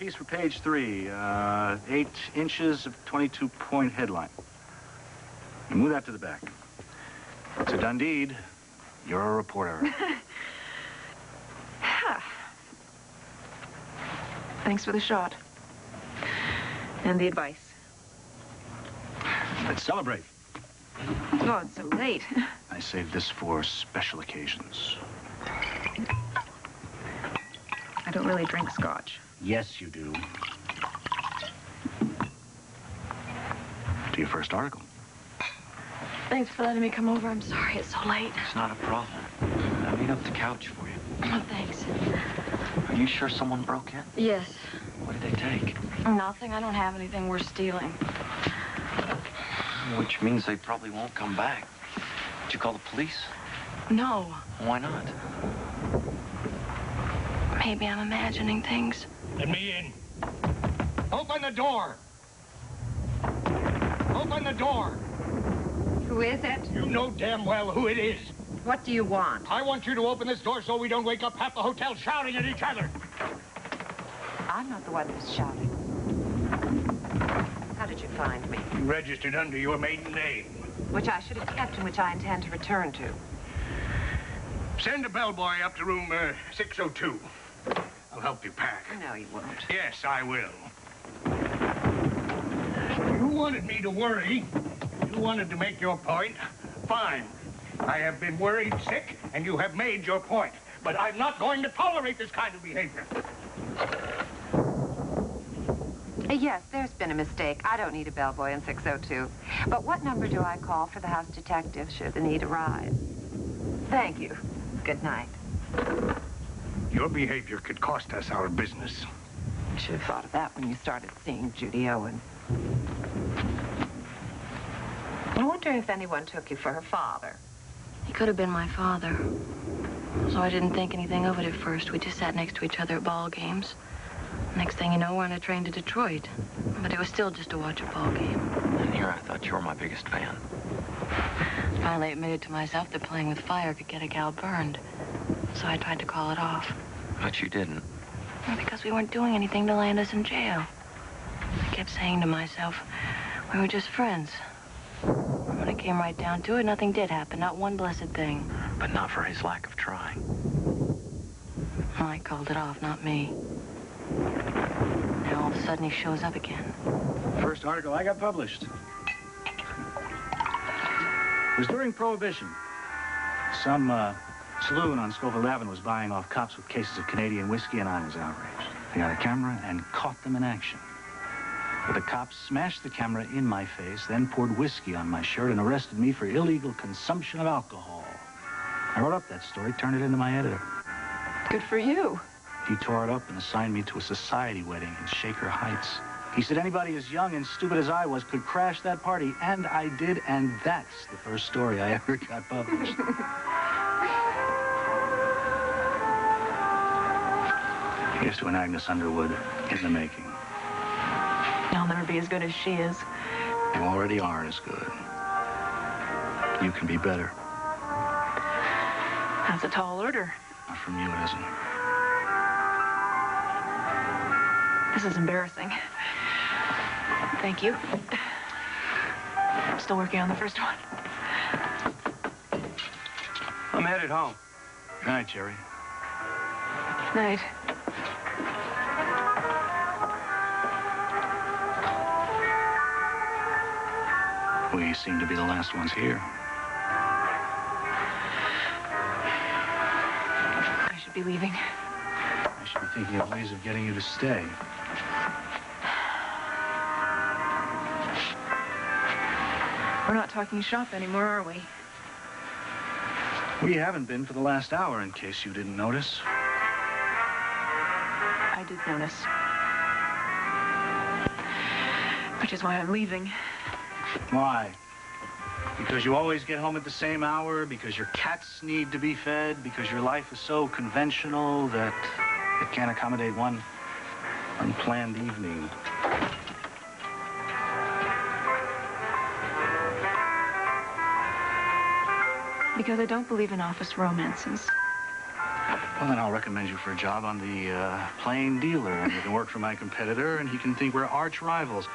piece for page 3. 8 inches of 22-point headline. You move that to the back. It's a done deed. You're a reporter. Thanks for the shot. And the advice. Let's celebrate. Oh, it's so late. I saved this for special occasions. I don't really drink scotch. Yes, you do. To your first article. Thanks for letting me come over. I'm sorry it's so late. It's not a problem. I made up the couch for you. Oh, thanks. Are you sure someone broke in? Yes. What did they take? Nothing. I don't have anything worth stealing. Which means they probably won't come back. Did you call the police? No. Why not? Maybe I'm imagining things. Let me in. Open the door. Open the door. Who is it? You know damn well who it is. What do you want? I want you to open this door so we don't wake up half the hotel shouting at each other. I'm not the one who's shouting. How did you find me? You registered under your maiden name. Which I should have kept and which I intend to return to. Send a bellboy up to room 602. I'll help you pack. No, you won't. Yes, I will. You wanted me to worry. You wanted to make your point. Fine. I have been worried sick, and you have made your point. But I'm not going to tolerate this kind of behavior. Yes, there's been a mistake. I don't need a bellboy in 602. But what number do I call for the house detective should the need arise? Thank you. Good night. Your behavior could cost us our business. I should have thought of that when you started seeing Judy Owen. I wonder if anyone took you for her father. He could have been my father. So I didn't think anything of it at first. We just sat next to each other at ball games. Next thing you know, we're on a train to Detroit. But it was still just to watch a ball game. And here I thought you were my biggest fan. Finally admitted to myself that playing with fire could get a gal burned. So I tried to call it off. But you didn't. Because we weren't doing anything to land us in jail. I kept saying to myself, we were just friends. When it came right down to it, nothing did happen, not one blessed thing. But not for his lack of trying. I called it off, not me. Now all of a sudden he shows up again. First article I got published. It was during Prohibition. Some saloon on Schofield Avenue was buying off cops with cases of Canadian whiskey, and I was outraged. I got a camera and caught them in action. But the cops smashed the camera in my face, then poured whiskey on my shirt and arrested me for illegal consumption of alcohol. I wrote up that story, turned it into my editor. Good for you. He tore it up and assigned me to a society wedding in Shaker Heights. He said anybody as young and stupid as I was could crash that party, and I did, and that's the first story I ever got published. Here's to an Agnes Underwood in the making. I'll never be as good as she is. You already are as good. You can be better. That's a tall order. Not from you, it isn't. This is embarrassing. Thank you. I'm still working on the first one. I'm headed home. Good night, Jerry. Night. We seem to be the last ones here. I should be leaving. I should be thinking of ways of getting you to stay. We're not talking shop anymore, are we? We haven't been for the last hour, in case you didn't notice. I did notice. Which is why I'm leaving. Why? Because you always get home at the same hour? Because your cats need to be fed? Because your life is so conventional that it can't accommodate one unplanned evening? Because I don't believe in office romances. Well, then I'll recommend you for a job on the plain dealer, and you can work for my competitor, and he can think we're arch rivals.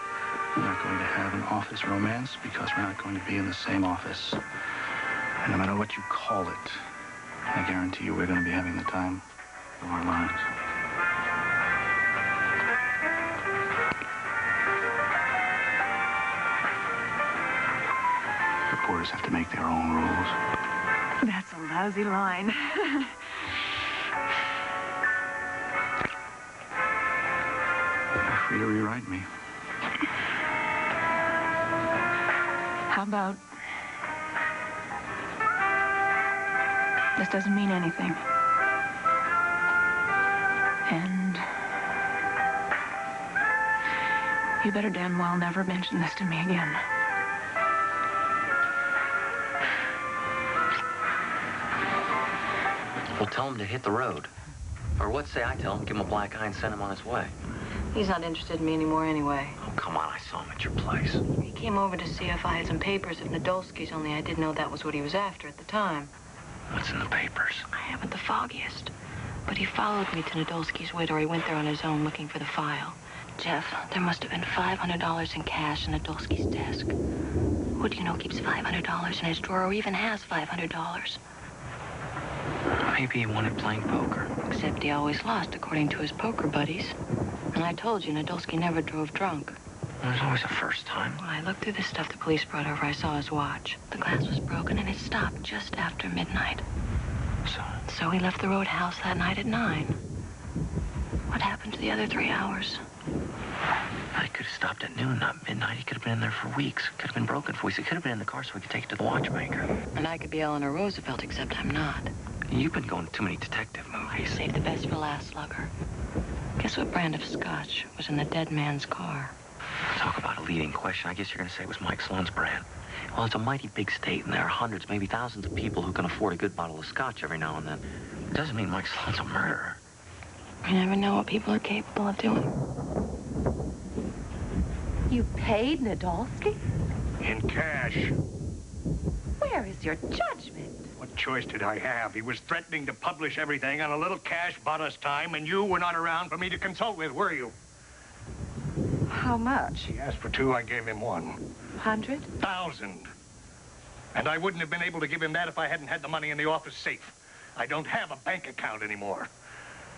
We're not going to have an office romance because we're not going to be in the same office. And no matter what you call it, I guarantee you we're going to be having the time of our lives. Reporters have to make their own rules. That's a lousy line. You're free to rewrite me. How about... This doesn't mean anything. And... you better damn well never mention this to me again. Well, tell him to hit the road. Or what say I tell him, give him a black eye and send him on his way. He's not interested in me anymore anyway. Oh, come on, I saw him at your place. He came over to see if I had some papers of Nadolsky's, only I didn't know that was what he was after at the time. What's in the papers? I haven't the foggiest. But he followed me to Nadolsky's widow, or he went there on his own looking for the file. Jeff, there must have been $500 in cash in Nadolsky's desk. Who do you know keeps $500 in his drawer, or even has $500? Maybe he wanted playing poker. Except he always lost, according to his poker buddies. And I told you, Nadolsky never drove drunk. Well, there's always a first time. When I looked through the stuff the police brought over, I saw his watch. The glass was broken, and it stopped just after midnight. So he left the roadhouse that night at 9. What happened to the other 3 hours? He could have stopped at noon, not midnight. He could have been in there for weeks. Could have been broken for weeks. He could have been in the car so we could take it to the watchmaker. And I could be Eleanor Roosevelt, except I'm not. You've been going to too many detective I movies. saved the best for last, Slugger. Guess what brand of scotch was in the dead man's car? Talk about a leading question. I guess you're going to say it was Mike Sloan's brand. Well, it's a mighty big state, and there are hundreds, maybe thousands of people who can afford a good bottle of scotch every now and then. It doesn't mean Mike Sloan's a murderer. You never know what people are capable of doing. You paid Nadolsky? In cash. Where is your judgment? What choice did I have? He was threatening to publish everything, and a little cash bought us time, and you were not around for me to consult with, were you? How much? He asked for 2, I gave him 1. 100? 1,000. And I wouldn't have been able to give him that if I hadn't had the money in the office safe. I don't have a bank account anymore.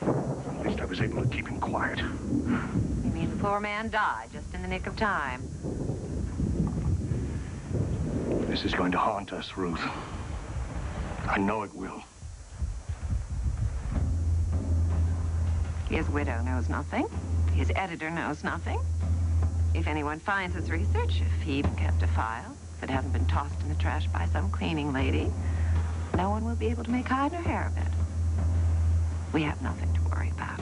At least I was able to keep him quiet. You mean the poor man died just in the nick of time? This is going to haunt us, Ruth. I know it will. His widow knows nothing. His editor knows nothing. If anyone finds his research, if he even kept a file, if it hasn't been tossed in the trash by some cleaning lady, no one will be able to make hide nor hair of it. We have nothing to worry about.